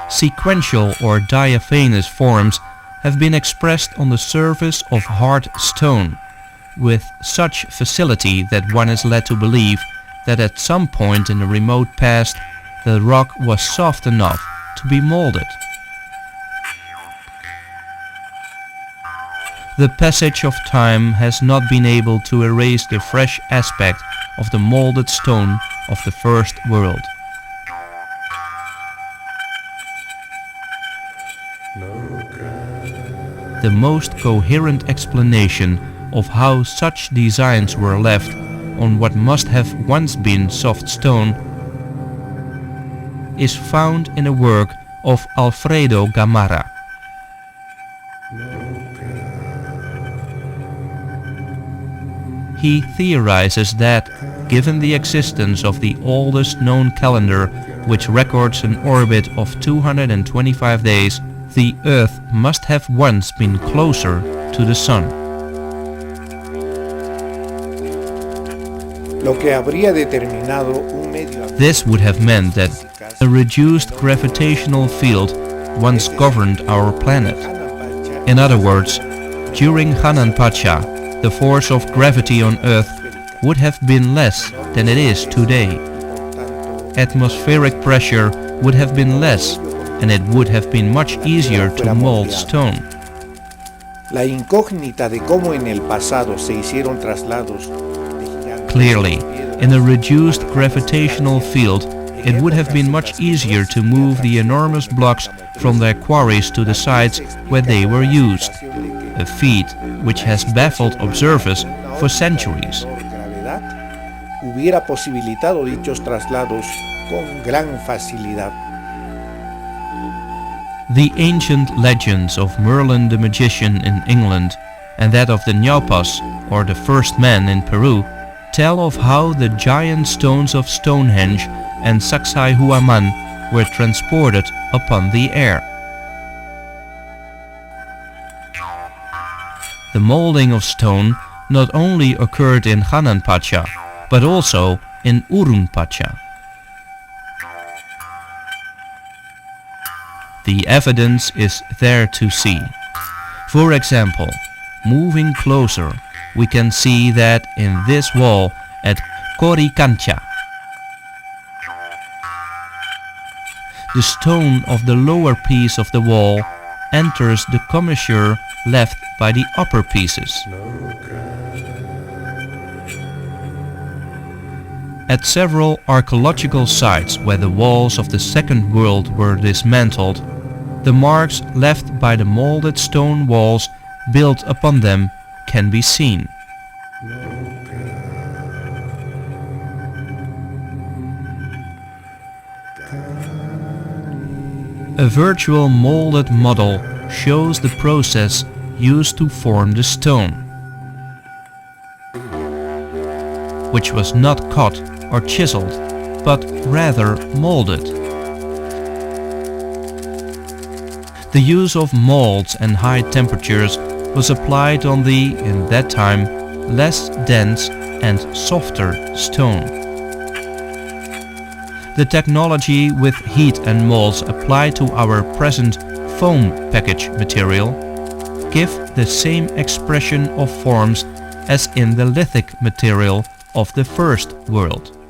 Sequential or diaphanous forms have been expressed on the surface of hard stone, with such facility that one is led to believe that at some point in the remote past the rock was soft enough to be molded. The passage of time has not been able to erase the fresh aspect of the molded stone of the first world. The most coherent explanation of how such designs were left on what must have once been soft stone is found in a work of Alfredo Gamarra. He theorizes that, given the existence of the oldest known calendar, which records an orbit of 225 days, the Earth must have once been closer to the Sun. This would have meant that a reduced gravitational field once governed our planet. In other words, during Hanan Pacha, the force of gravity on Earth would have been less than it is today. Atmospheric pressure would have been less, and it would have been much easier to mold stone. Clearly, in a reduced gravitational field, it would have been much easier to move the enormous blocks from their quarries to the sites where they were used, a feat which has baffled observers for centuries. The ancient legends of Merlin the magician in England and that of the Ñaupas, or the first man in Peru, tell of how the giant stones of Stonehenge and Sacsayhuaman were transported upon the air. The molding of stone not only occurred in Hanan Pacha, but also in Urun Pacha. The evidence is there to see. For example, moving closer, we can see that in this wall at Coricancha, the stone of the lower piece of the wall enters the commissure left by the upper pieces. At several archaeological sites where the walls of the Second World were dismantled, the marks left by the molded stone walls built upon them can be seen. A virtual molded model shows the process used to form the stone, which was not cut or chiseled, but rather molded. The use of molds and high temperatures was applied on the, in that time, less dense and softer stone. The technology with heat and molds applied to our present foam package material give the same expression of forms as in the lithic material of the First World.